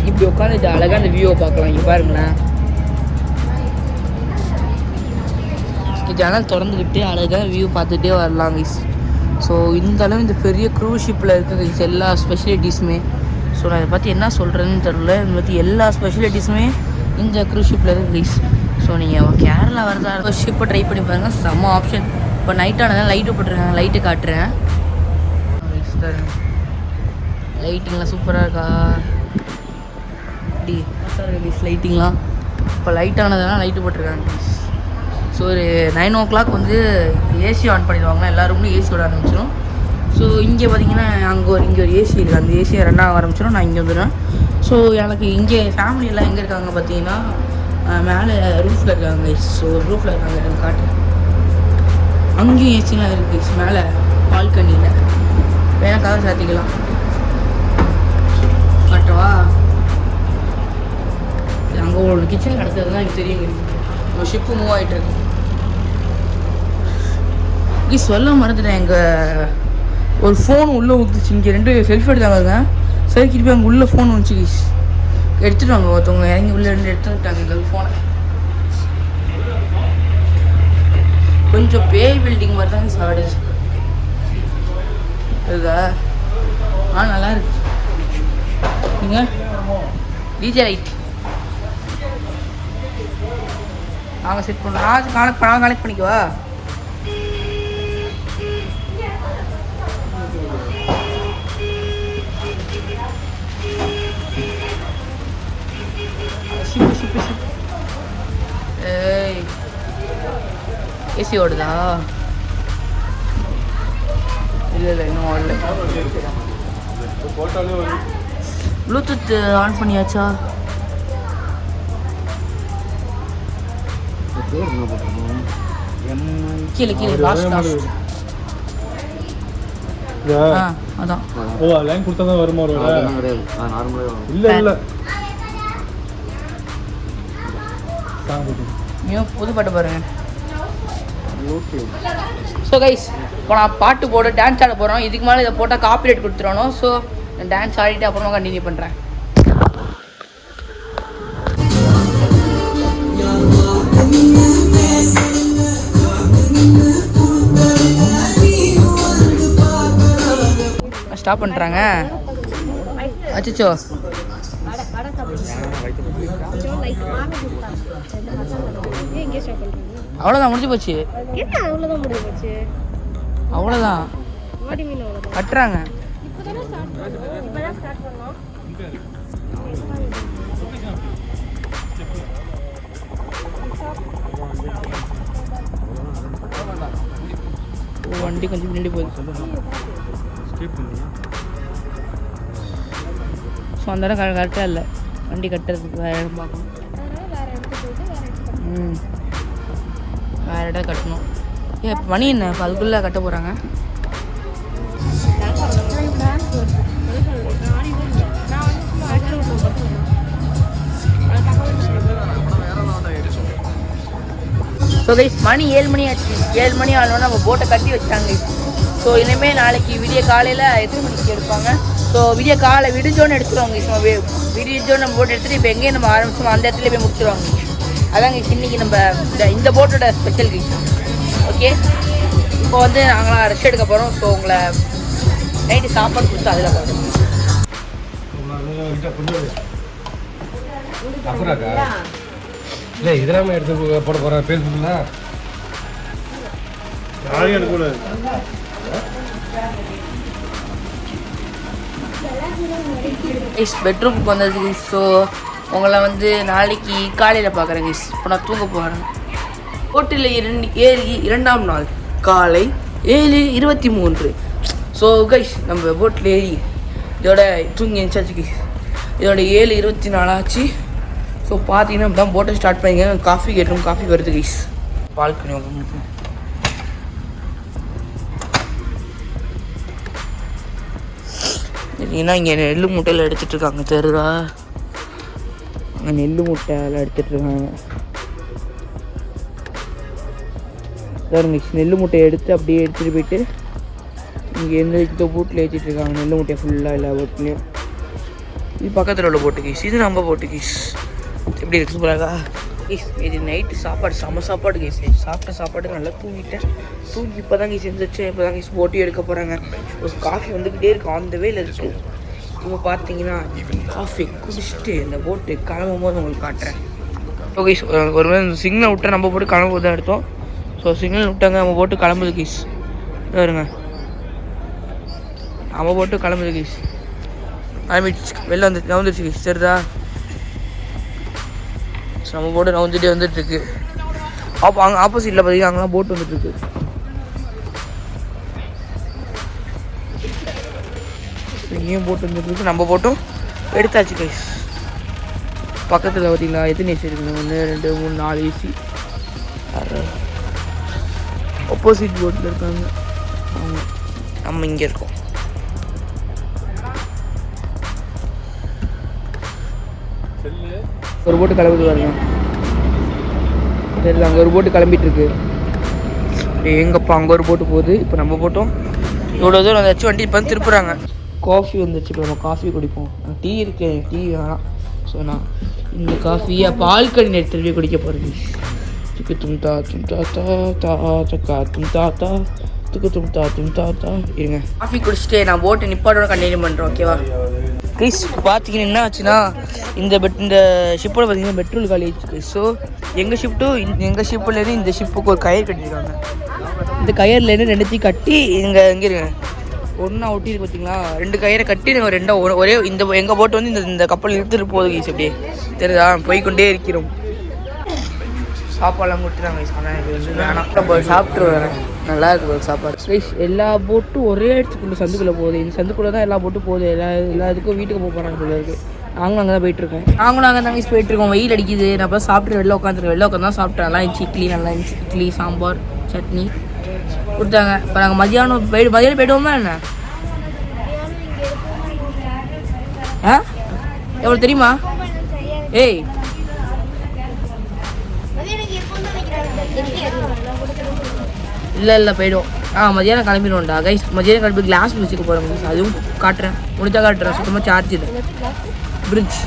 இப்படி உட்காந்துட்டு அழகாக அந்த வியூவை பார்க்கலாம். இங்கே பாருங்களேன், ஜன்னல் திறந்துக்கிட்டு அழகாக வியூ பார்த்துட்டே வரலாம் கைஸ். ஸோ இந்த அளவு இந்த பெரிய க்ரூஸ் ஷிப்பில் இருக்குது கைஸ் எல்லா ஸ்பெஷலிட்டிஸுமே. ஸோ நான் இதை பற்றி என்ன சொல்கிறேன்னு தெரில. இதை பற்றி எல்லா ஸ்பெஷலிட்டிஸுமே இந்த க்ரூஸ் ஷிப்பில் இருக்குது கைஸ். ஸோ நீங்கள் கேரளா வரதா ஷிப்பை ட்ரை பண்ணி பாருங்கள், செம்ம ஆப்ஷன். இப்போ நைட்டானதான் லைட்டு போட்டிருக்காங்க, லைட்டு காட்டுறேன். லைட்டிங்லாம் சூப்பராக இருக்கா, அப்படி கைஸ் லைட்டிங்லாம். இப்போ லைட்டானதெல்லாம் லைட்டு போட்டிருக்காங்க கைஸ். ஸோ ஒரு 9 o'clock வந்து ஏசி ஆன் பண்ணிடுவாங்க, எல்லா ரூம்லையும் ஏசி விட ஆரம்பிச்சிடும். ஸோ இங்கே பார்த்தீங்கன்னா இங்கே ஒரு ஏசி இருக்குது, அந்த ஏசியை ரன்னாக ஆரம்பிச்சிடும். நான் இங்கே வந்துடுவேன். ஸோ எனக்கு இங்கே ஃபேமிலி எல்லாம் எங்கே இருக்காங்க பார்த்தீங்கன்னா மேலே ரூஃபில் இருக்காங்க கைஸ். ஸோ ரூஃபில் இருக்காங்க, எனக்கு காட்டுறேன். அங்கேயும் ஏசிலாம் இருக்குது கைஸ், மேலே பால்கனியில் வேணால் கதை சாத்திக்கலாம். காட்டவா? அங்கே ஒரு கிச்சன் கிடச்சது தான் எனக்கு தெரியுங்க. நம்ம ஷிப்பு மூவ் ஆகிட்டுருக்கு. சொல்ல மறந்துட்டேன், எங்கள் ஒரு ஃபோன் உள்ளே ஊற்றுச்சு. இங்கே 2 செல்ஃபி எடுத்தாங்க. சரி திருப்பி அங்கே உள்ளே ஃபோன் வந்துச்சு கைஸ், எடுத்துகிட்டு வாங்க. ஒருத்தவங்க இறங்கி உள்ளே 2 எடுத்துக்கிட்டாங்க எங்கள் ஃபோனை. கொஞ்சம் பேய் பில்டிங் மாதிரி தான் சாடு இருக்கா. நல்லா இருக்கு. நீங்கள் டிஜே லைட் நாங்கள் செட் பண்ணுறோம். நான் கனெக்ட் பண்ணிக்குவா. ஷிப்பு ஏய், ஏசி ஓடுதா? இல்லை இன்னும் ஓடல. ப்ளூடூத் ஆன் பண்ணியாச்சா? கீழே லாஸ்ட் அதான்.
ஓ லைன் கொடுத்தா தான் வருமா? இல்லை
புது பாட்டு பாருங்க. ஸோ கைஸ் இப்போ நான் பாட்டு போட டான்ஸ் ஆட போகிறோம். இதுக்கு மேலே இதை போட்டால் காப்பிரைட் கொடுத்துடணும். ஸோ நான் டான்ஸ் ஆடிட்டு அப்புறமா கண்டினியூ பண்ணுறேன். ஸ்டாப் பண்ணுறாங்க. அச்சோ அவ்வளோதான், முடிஞ்சு போச்சு. அவ்வளோதான் கட்டுறாங்க. வண்டி கொஞ்சம் பின்னாடி போகுது. ஸோ அந்த இடம் கரெக்டாக இல்லை, வண்டி கட்டுறதுக்கு வேறு இடம் பார்க்கணும். வேறு இடம் கட்டணும். மணி என்ன இப்போ அதுக்குள்ளே கட்ட போகிறாங்க. ஸோ கைஸ் மணி 7 மணி ஆச்சு. 7 மணி ஆனோன்னா நம்ம போட்டை கட்டி வச்சுட்டாங்க. ஸோ இனிமேல் நாளைக்கு விடிய காலையில் எத்தனை மணிக்கு எடுப்பாங்க? ஸோ விடிய காலை விடிஞ்சோன்னு எடுத்துருவாங்க. ஸோ விடிஞ்சோன்னு நம்ம போட்டு எடுத்துகிட்டு இப்போ எங்கேயும் நம்ம ஆரம்பிச்சோம் அந்த இடத்துல போய் முடிச்சிடுவாங்க. அதாங்க இன்னைக்கு நம்ம இந்த போட்டோட ஸ்பெஷல் கைஸ். ஓகே, இப்போ வந்து நாங்களாம் ரெஸ்ட் எடுக்க போகிறோம். ஸோ உங்களை நைட்டு சாப்பாடு கொடுத்து அதில் போகிறோம்.
இல்லை இதெல்லாம் எடுத்து போட போகிறேன் ஃபேஸ்புக்கில். யாரையும் எடுக்கக்கூடாது.
பெட்ரூமுக்கு வந்தது. ஸோ உங்களை வந்து நாளைக்கு காலையில் பார்க்குறேன் கைஸ். இப்போ நான் தூங்க போகிறேன். போட்டில் 2ஆம் நாள் காலை 7:23. ஸோ கைஸ் நம்ம போட்டில் ஏறி இதோட தூங்கி எழுந்தாச்சு கைஸ். இதோட 7:24 ஆச்சு. ஸோ பார்த்தீங்கன்னா இப்படி தான் போட்டை ஸ்டார்ட் பண்ணிங்க. காஃபி கேட்டோம், காஃபி வருது கைஸ். பால்கனி உங்களுக்கு ஏன்னா இங்கே நெல் மூட்டையில் எடுத்துகிட்ருக்காங்க. தெரியுதா? அங்கே நெல் மூட்டையில் எடுத்துகிட்ருக்காங்க. பாருங்க, நெல் மூட்டையை எடுத்து அப்படியே எடுத்துகிட்டு போயிட்டு இங்கே எந்த இந்த போட்டில் ஏற்றிட்டுருக்காங்க. நெல் மூட்டையை ஃபுல்லாக எல்லா போட்லேயும் இது பக்கத்தில் உள்ள போட்டு கைஸ், இது நம்ம போட்டு கைஸ். எப்படி இருக்கு சூப்பராக கைஸ். இது நைட்டு சாப்பாடு செம்ம சாப்பாடு கைஸ். சாப்பிட்ட சாப்பாடு நல்லா தூங்கிட்டேன். தூங்கி இப்போ தான் கைஸ் இருந்துச்சு. இப்போ தான் கைஸ் போட்டி எடுக்க போகிறாங்க. ஒரு காஃபி வந்துக்கிட்டே இருக்கு, அந்த வேல இருக்குது. இப்போ பார்த்தீங்கன்னா காஃபி குடிச்சிட்டு இந்த போட்டு கிளம்பும் போது உங்களுக்கு காட்டுறேன். ஓகே ஒரு மாதிரி சிக்னல் விட்டா நம்ம போட்டு கிளம்பும்போது தான் எடுத்தோம். ஸோ சிக்னல் விட்டாங்க, நம்ம போட்டு கிளம்புது கைஸ். வருங்க நம்ம போட்டு கிளம்புது கைஸ். கிளம்பிடுச்சு, வெளில வந்துருச்சு கைஸ். சரிதா, நம்ம போட்டு நவுந்துட்டே வந்துட்டுருக்கு. அங்கே ஆப்போசிட்டில் பார்த்தீங்கன்னா அங்கெல்லாம் போட்டு வந்துட்டுருக்கு. இங்கேயும் போட்டு வந்துட்டுருக்கு. நம்ம போட்டும் எடுத்தாச்சு கைஸ். பக்கத்தில் பார்த்தீங்களா எத்தனை ஏசி இருக்குங்க? 1 2 3 4 ஏசி. ஆப்போசிட் போட்டில் இருக்காங்க. நம்ம இங்கே இருக்கோம். ஒரு போட்டு கிளம்பிட்டு பாருங்க. சரி, அங்கே ஒரு போட்டு கிளம்பிட்டு இருக்கு. எங்கப்பா அங்கே ஒரு போட்டு போகுது. இப்போ நம்ம போட்டோம் இவ்வளோ தூரம் வந்துச்சு. வண்டி இப்போ திருப்புறாங்க. காஃபி வந்துச்சு. இப்போ நம்ம காஃபி குடிப்போம். டீ இருக்கு, டீ வேணாம். ஸோ நான் இந்த காஃபியை பால்கனி எடுத்துகிட்டு போய் குடிக்க போகிறேன். துக்கு தும்தா தும்தா தா தா தக்கா தும்தா தா துக்கு தும்தா தும்தா தா. இருங்க, காஃபி குடிச்சிட்டு நான் போட்டு நிப்பாட்டோட கண்டினியூ பண்ணுறோம். ஓகேவா கைஸ்? பார்த்தீங்கன்னா என்ன ஆச்சுன்னா இந்த ஷிப்போட பார்த்தீங்கன்னா பெட்ரோல் காலி ஆயிடுச்சு. ஸோ எங்கள் ஷிப்லேருந்து இந்த ஷிப்புக்கு ஒரு கயிறு கட்டியிருக்காங்க. இந்த கயிறுலேருந்து ரெண்டுத்தையும் கட்டி இங்கே இருங்க ஒன்றா ஒட்டிட்டு பார்த்தீங்களா, 2 கயிறை கட்டி நாங்கள் 2 ஒரே இந்த எங்கள் போட்டு வந்து இந்த கப்பல் இழுத்துட்டு போகுது கைஸ். அப்படியே தெரியுதா, போய்கொண்டே இருக்கிறோம். சாப்பாடெல்லாம் கொடுத்துட்டாங்க கைஸ். ஆனால் வேணாம், நம்ம சாப்பிட்டு வரேன். நல்லா இருக்குது சாப்பாடு கைஸ். எல்லா போட்டும் ஒரே இடத்துக்குள்ள சந்துக்குள்ளே போகுது. இந்த சந்துக்குள்ளே தான் எல்லா போட்டும் போகுது. எல்லா இதுக்கும் வீட்டுக்கு போக போகிறாங்க போல இருக்குது. நாங்களும் அங்கே தான் போயிட்டுருக்கோம். நாங்களும் அங்கே தான் கைஸ் போயிட்டுருக்கோம். வெயில் அடிக்குது. நான் அப்போ சாப்பிட்டு வெளில உட்காந்து தான் சாப்பிட்டேன். நல்லா இருந்துச்சு. நல்லா இருந்துச்சு. இட்லி, சாம்பார், சட்னி கொடுத்தாங்க. இப்போ நாங்கள் மதியானம் போய்டுவோமா என்ன? எவ்வளோ தெரியுமா? ஏய் இல்லை போய்டுவோம். மதியானம் கிளம்பிடுவோம்டா கைஸ். மதியானம் கிளம்பி கிளாஸ் வச்சுக்க போகிறோம் கைஸ். அதுவும் காட்டுறேன், முடிச்சா காட்டுறேன். சுத்தமாக சார்ஜ் இல்லை. பிரிட்ஜ்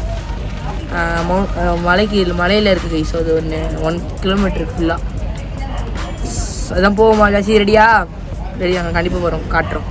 மலையில் இருக்குது கைஸ். அது 1 கிலோமீட்டர் ஃபுல்லாக. அதான் போவோமா ஜாசி? ரெடியா? ரெடி, நாங்கள் கண்டிப்பாக போகிறோம், காட்டுறோம்.